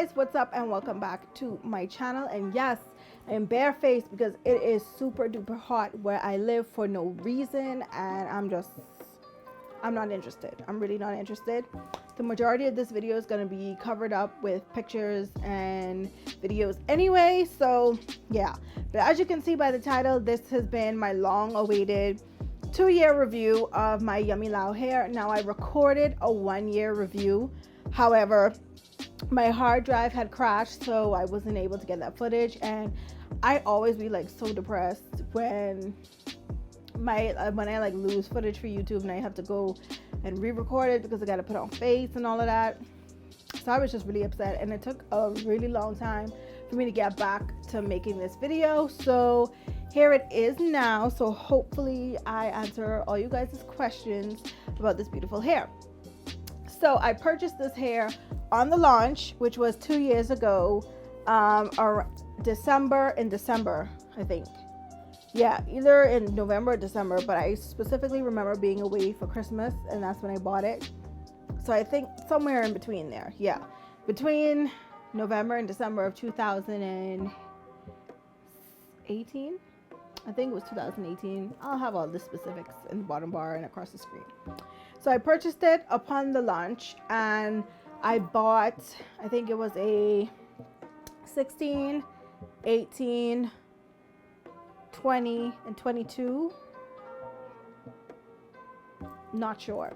guys, what's up and welcome back to my channel. And yes, I am barefaced because it is super duper hot where I live for no reason, and I'm not interested. I'm really not interested. The majority of this video is going to be covered up with pictures and videos anyway, so yeah. But as you can see by the title, this has been my long awaited 2-year review of my Yummy Lao hair. Now, I recorded a 1-year review, however my hard drive had crashed, so I wasn't able to get that footage. And I always be like so depressed when I like lose footage for YouTube and I have to go and re-record it because I got to put on face and all of that. So I was just really upset, and it took a really long time for me to get back to making this video. So here it is now. So hopefully I answer all you guys' questions about this beautiful hair. So I purchased this hair on the launch, which was 2 years ago, or December, I think. Yeah, either in November or December, but I specifically remember being away for Christmas, and that's when I bought it. So I think somewhere in between there. Yeah, between November and December of 2018. I think it was 2018. I'll have all the specifics in the bottom bar and across the screen. So I purchased it upon the launch, and I bought, I think it was a 16, 18, 20, and 22. Not sure.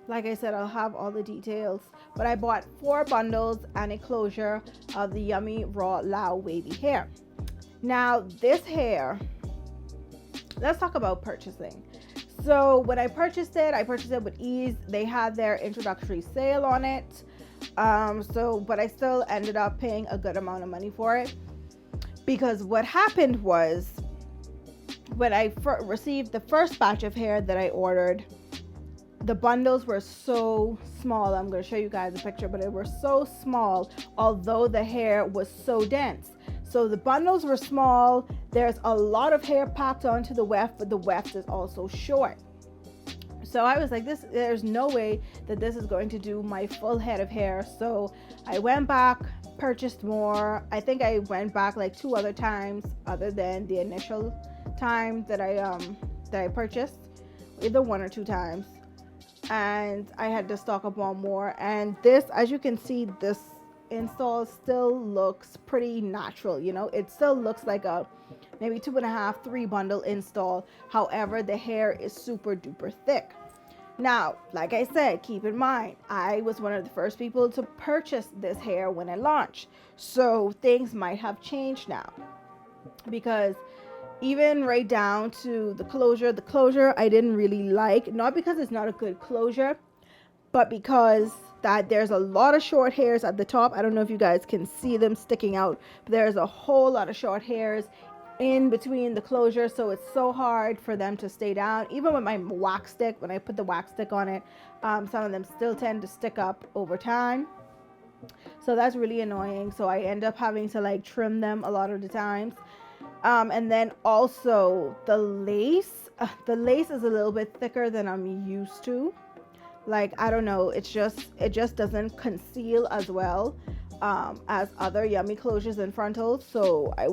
Like I said, I'll have all the details. But I bought 4 bundles and a closure of the Yummy Raw Lao Wavy hair. Now, this hair, let's talk about purchasing. So when I purchased it with ease. They had their introductory sale on it. But I still ended up paying a good amount of money for it, because what happened was, when I received the first batch of hair that I ordered, the bundles were so small. I'm going to show you guys a picture, but it were so small, although the hair was so dense. So the bundles were small. There's a lot of hair packed onto the weft, but the weft is also short. So I was like, there's no way that this is going to do my full head of hair. So I went back, purchased more. I think I went back like 2 other times other than the initial time that I purchased, either 1 or 2 times. And I had to stock up on more. And this, as you can see, this install still looks pretty natural. You know, it still looks like a maybe 2.5, 3 bundle install. However, the hair is super duper thick. Now, like I said, keep in mind, I was one of the first people to purchase this hair when it launched. So things might have changed now, because even right down to the closure I didn't really like. Not because it's not a good closure, but because that there's a lot of short hairs at the top. I don't know if you guys can see them sticking out, but there's a whole lot of short hairs in between the closure, so it's so hard for them to stay down. Even with my wax stick, when I put the wax stick on it, some of them still tend to stick up over time. So that's really annoying. So I end up having to like trim them a lot of the times. And then also the lace is a little bit thicker than I'm used to. Like, I don't know, it just doesn't conceal as well as other Yummy closures and frontals. So I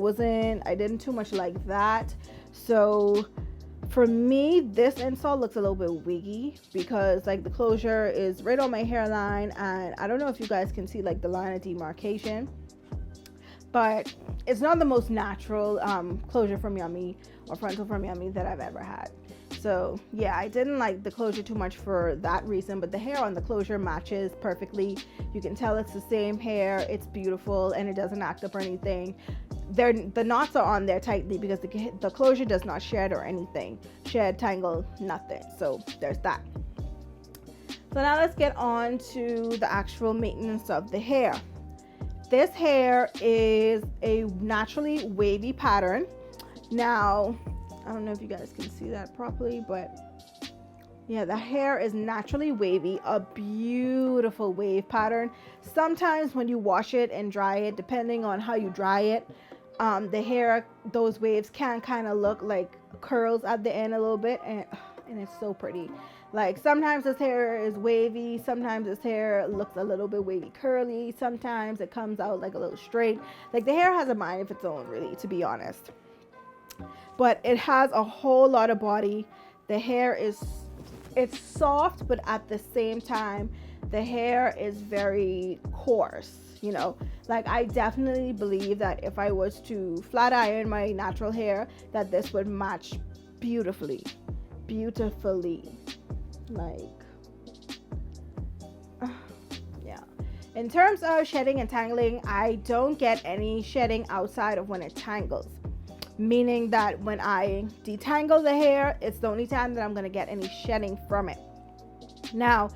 didn't too much like that. So for me, this install looks a little bit wiggy, because like the closure is right on my hairline, and I don't know if you guys can see like the line of demarcation, but it's not the most natural closure from Yummy or frontal from Yummy that I've ever had. So yeah, I didn't like the closure too much for that reason, but the hair on the closure matches perfectly. You can tell it's the same hair. It's beautiful, and it doesn't act up or anything. The knots are on there tightly because the closure does not shed or anything. Shed, tangle, nothing. So there's that. So now let's get on to the actual maintenance of the hair. This hair is a naturally wavy pattern. Now, I don't know if you guys can see that properly, but yeah, the hair is naturally wavy, a beautiful wave pattern. Sometimes when you wash it and dry it, depending on how you dry it, the hair, those waves can kind of look like curls at the end a little bit, and and it's so pretty. Like sometimes this hair is wavy, sometimes this hair looks a little bit wavy curly, sometimes it comes out like a little straight. Like the hair has a mind of its own, really, to be honest. But it has a whole lot of body. The hair is, it's soft, but at the same time the hair is very coarse, you know. Like I definitely believe that if I was to flat iron my natural hair, that this would match beautifully. Like yeah. In terms of shedding and tangling, I don't get any shedding outside of when it tangles, meaning that when I detangle the hair, it's the only time that I'm going to get any shedding from it. Now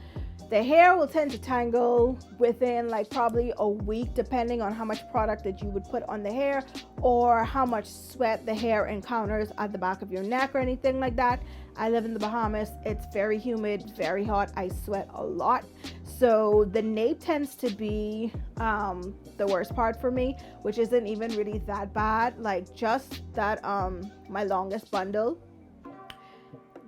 the hair will tend to tangle within like probably a week, depending on how much product that you would put on the hair or how much sweat the hair encounters at the back of your neck or anything like that. I live in the Bahamas. It's very humid, very hot. I sweat a lot. So the nape tends to be the worst part for me, which isn't even really that bad. Like just that my longest bundle,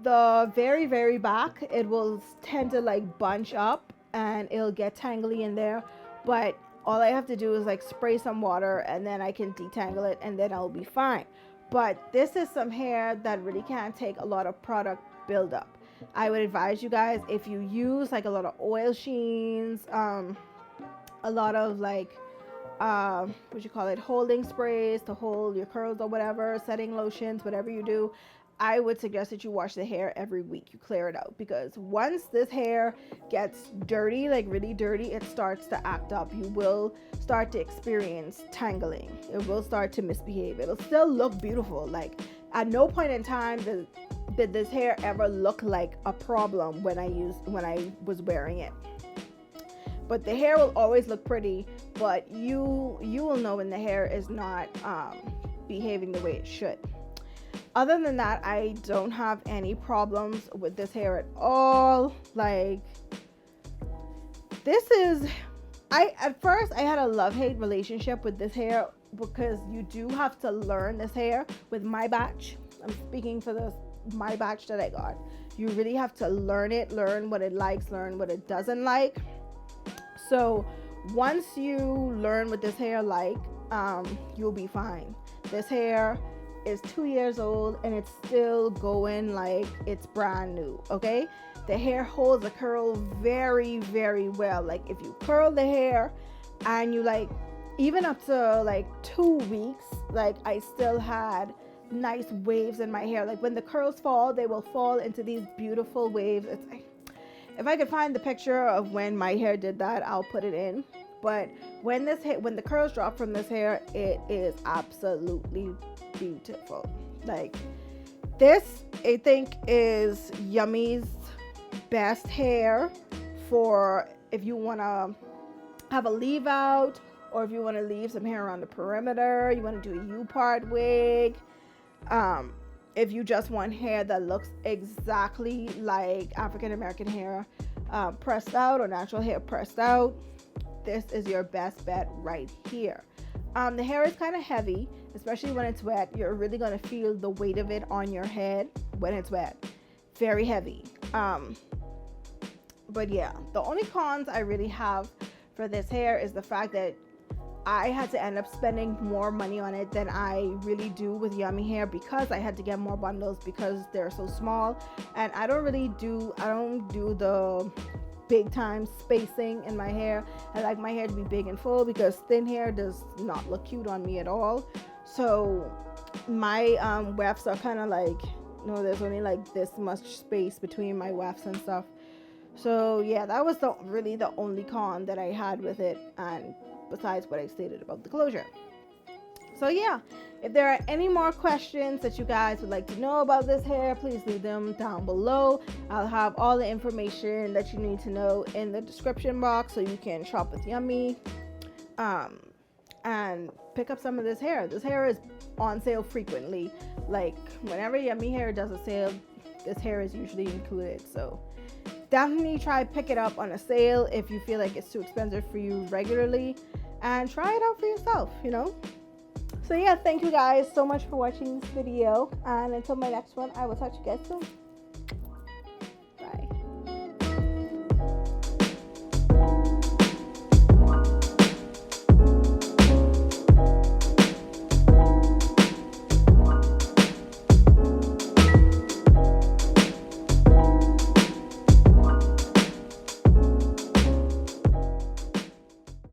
the very back, it will tend to like bunch up and it'll get tangly in there, but all I have to do is like spray some water and then I can detangle it and then I'll be fine. But this is some hair that really can't take a lot of product buildup. I would advise you guys, if you use like a lot of oil sheens, a lot of like what you call it, holding sprays to hold your curls or whatever, setting lotions, whatever you do, I would suggest that you wash the hair every week. You clear it out, because once this hair gets dirty, like really dirty, it starts to act up. You will start to experience tangling. It will start to misbehave. It'll still look beautiful. Like at no point in time did this hair ever look like a problem when I was wearing it. But the hair will always look pretty, but you will know when the hair is not behaving the way it should. Other than that, I don't have any problems with this hair at all. Like this is, at first I had a love-hate relationship with this hair, because you do have to learn this hair with my batch. I'm speaking for my batch that I got. You really have to learn it, learn what it likes, learn what it doesn't like. So once you learn what this hair like, you'll be fine. This hair is 2 years old and it's still going like it's brand new. Okay, the hair holds a curl very well. Like if you curl the hair and you like, even up to like 2 weeks, like I still had nice waves in my hair. Like when the curls fall, they will fall into these beautiful waves. It's like, if I could find the picture of when my hair did that, I'll put it in. But when the curls drop from this hair, it is absolutely beautiful. Like this, I think, is Yummy's best hair for if you want to have a leave out, or if you want to leave some hair around the perimeter, you want to do a U-part wig, if you just want hair that looks exactly like African American hair pressed out, or natural hair pressed out, this is your best bet right here. The hair is kind of heavy, especially when it's wet. You're really going to feel the weight of it on your head when it's wet. Very heavy. But yeah, the only cons I really have for this hair is the fact that I had to end up spending more money on it than I really do with Yummy hair, because I had to get more bundles because they're so small. And I don't do the big time spacing in my hair. I like my hair to be big and full, because thin hair does not look cute on me at all. So my wefts are kind of like, there's only like this much space between my wefts and stuff. So yeah, that was really the only con that I had with it, and besides what I stated about the closure. So yeah, if there are any more questions that you guys would like to know about this hair, please leave them down below. I'll have all the information that you need to know in the description box, so you can shop with Yummy and pick up some of this hair. This hair is on sale frequently. Like whenever Yummy hair does a sale, this hair is usually included. So definitely try pick it up on a sale if you feel like it's too expensive for you regularly, and try it out for yourself, So yeah, thank you guys so much for watching this video, and until my next one, I will talk to you guys soon.